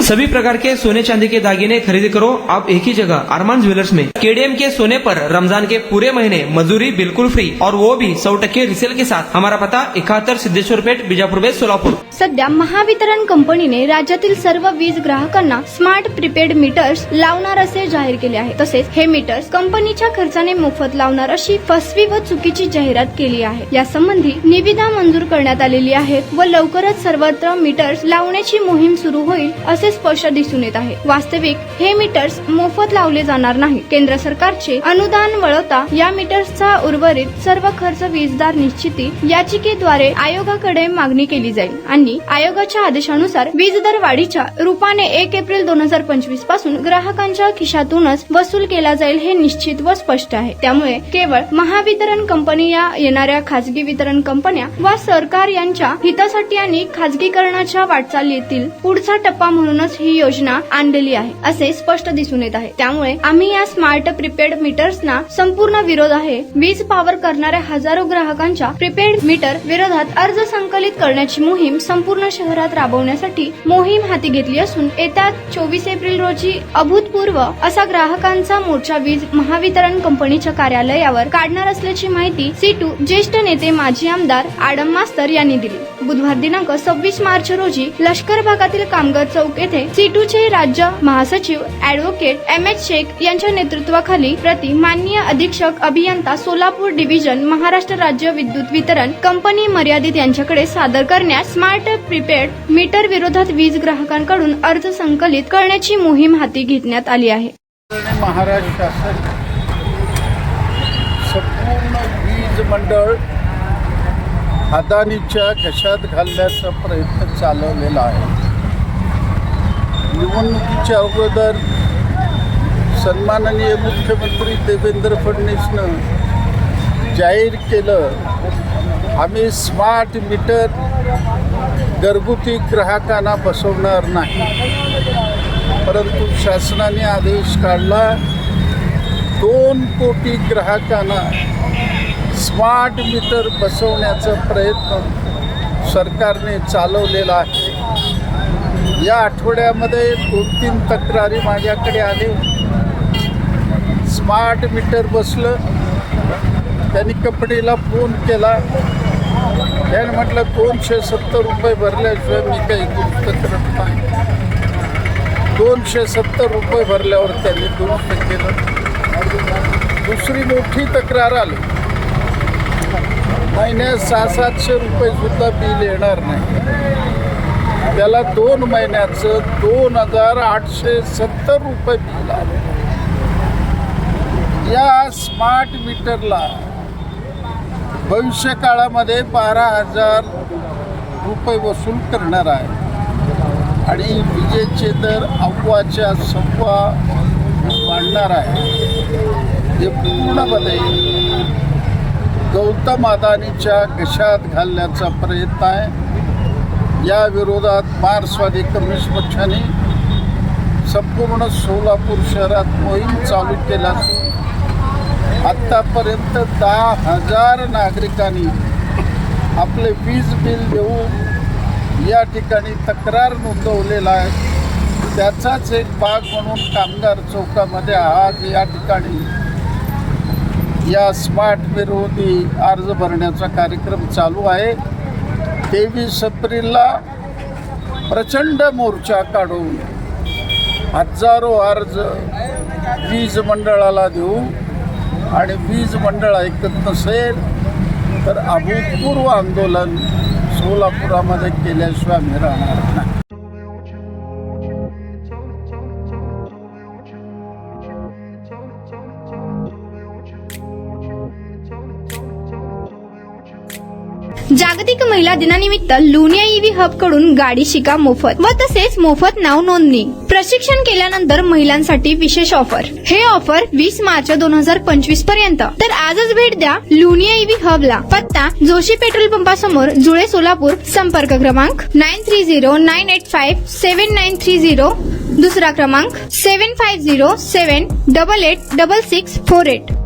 सभी प्रकार के सोने चांदी के दागिने खरीदी करो आप एक ही जगह अरमान ज्वेलर्स में। केडीएम के सोने पर रमजान के पूरे महीने मजदूरी बिल्कुल फ्री और वो भी 100% रिसेल के साथ। हमारा पता 71 सिद्धेश्वर पेठ, बीजापुर बेस, सोलापुर। सध्या महावितरण कंपनीने राज्यातील सर्व वीज ग्राहकांना स्मार्ट प्रीपेड मीटर्स लावणार असे जाहीर केले आहे। तसेच हे मीटर्स कंपनीच्या खर्चाने मोफत लावणार अशी फसवी व चुकीची जाहिरात केली आहे। यासंबंधी निविदा मंजूर करण्यात आलेली आहे व लवकरच सर्वत्र मीटर्स लावण्याची मोहीम सुरू होईल असे स्पष्ट दिसून येत आहे। वास्तविक हे मीटर्स मोफत लावले जाणार नाही। केंद्र सरकारचे अनुदान वळवता या मीटर्सचा उर्वरित सर्व खर्च वीजदार निश्चिती याचिकेद्वारे आयोगाकडे मागणी केली जाईल आणि आयोगाच्या आदेशानुसार वीज दर वाढीच्या रूपाने 1 एप्रिल 2025 पासून ग्राहकांच्या खिशातूनच वसूल केला जाईल हे निश्चित व स्पष्ट आहे। त्यामुळे केवळ महावितरण कंपनी या येणाऱ्या खासगी वितरण कंपन्या व सरकार यांच्या हितासाठी आणि खासगीकरणाच्या वाटचालीतील पुढचा टप्पा म्हणूनच ही योजना आणलेली आहे असे स्पष्ट दिसून येत आहे। त्यामुळे आम्ही या स्मार्ट प्रीपेड मीटर्सना संपूर्ण विरोध आहे। वीज पावर करणाऱ्या हजारो ग्राहकांच्या प्रीपेड मीटर विरोधात अर्ज संकलित करण्याची मोहीम संपूर्ण शहरात राबवण्यासाठी मोहीम हाती घेतली असून येत्या 24 एप्रिल रोजी अभूतपूर्व असा ग्राहकांचा मोर्चा वीज महावितरण कंपनीच्या कार्यालयावर काढणार असल्याची माहिती C2 ज्येष्ठ नेते माजी आमदार आडम मास्तर यांनी दिली। बुधवार दिनांक 26 मार्च रोजी लष्कर भागातील कामगार चौक येथे C2 चे राज्य महासचिव ऍडव्होकेट MS शेख यांच्या नेतृत्वाखाली प्रति माननीय अधीक्षक अभियंता सोलापूर डिव्हिजन महाराष्ट्र राज्य विद्युत वितरण कंपनी मर्यादित यांच्याकडे सादर करण्यास स्मार्ट प्रीपेड मीटर विरोधात वीज ग्राहकांकडून अर्ज संकलित करण्याची मोहीम हाती घेण्यात आली आहे। महाराष्ट्र शासन संपूर्ण वीज मंडळ अदानीच्या घशात घालण्याचा प्रयत्न चालवलेला आहे। निवडणुकीच्या अगोदर सन्माननीय मुख्यमंत्री देवेंद्र फडणवीसनं जाहीर केलं, आम्ही स्मार्ट मीटर घरगुती ग्राहकांना बसवणार नाही। परंतु शासनाने आदेश काढला 2 कोटी ग्राहकांना स्मार्ट मीटर बसवण्याचा प्रयत्न सरकारने चालवलेला आहे। या आठवड्यामध्ये 2-3 तक्रारी माझ्याकडे आले। स्मार्ट मीटर बसलं, त्यांनी कंपनीला फोन केला, त्याने म्हटलं 270 रुपये भरल्याशिवाय मी काही दुरुस्त करत नाही। 270 रुपये भरल्यावर त्यांनी दुरुस्त केलं। दुसरी मोठी तक्रार आली, महिन्यात 600-700 रुपये सुद्धा बिल येणार नाही, त्याला 2 महिन्याचं 2870 रुपये बिल आले। या स्मार्ट मीटरला भविष्य काळामध्ये 12,000 रुपये वसूल करणार आहे आणि विजेचे दर अव्वाच्या सव्वा वाढणार आहे। हे पूर्णपणे गौतम अदानीच्या घशात घालण्याचा प्रयत्न आहे। या विरोधात मार्क्सवादी कम्युनिस्ट पक्षाने संपूर्ण सोलापूर शहरात मोहीम चालू केली असून आतापर्यंत 10,000 नागरिकांनी आपले वीज बिल देऊन या ठिकाणी तक्रार नोंदवलेला आहे। त्याचाच एक भाग म्हणून कामगार चौकामध्ये आज या ठिकाणी या स्मार्ट विरोधी अर्ज भरण्याचा कार्यक्रम चालू आहे। 23 एप्रिलला प्रचंड मोर्चा काढून हजारो अर्ज वीज मंडळाला देऊ आणि वीज मंडळ ऐकत नसेल तर अभूतपूर्व आंदोलन सोलापुरामध्ये केल्याशिवाय आम्ही राहणार नाही। जागतिक महिला दिनानिमित्त लुनिया ईव्ही हब कडून गाडी शिका मोफत व तसेच मोफत नाव नोंदणी। प्रशिक्षण केल्यानंतर महिलांसाठी विशेष ऑफर। हे ऑफर 20 मार्च 2025 पर्यंत। तर आजच भेट द्या लुनिया ईव्ही हबला। पत्ता जोशी पेट्रोल पंपासमोर, जुळे, सोलापूर। संपर्क क्रमांक 9309857930। दुसरा क्रमांक 7507886648।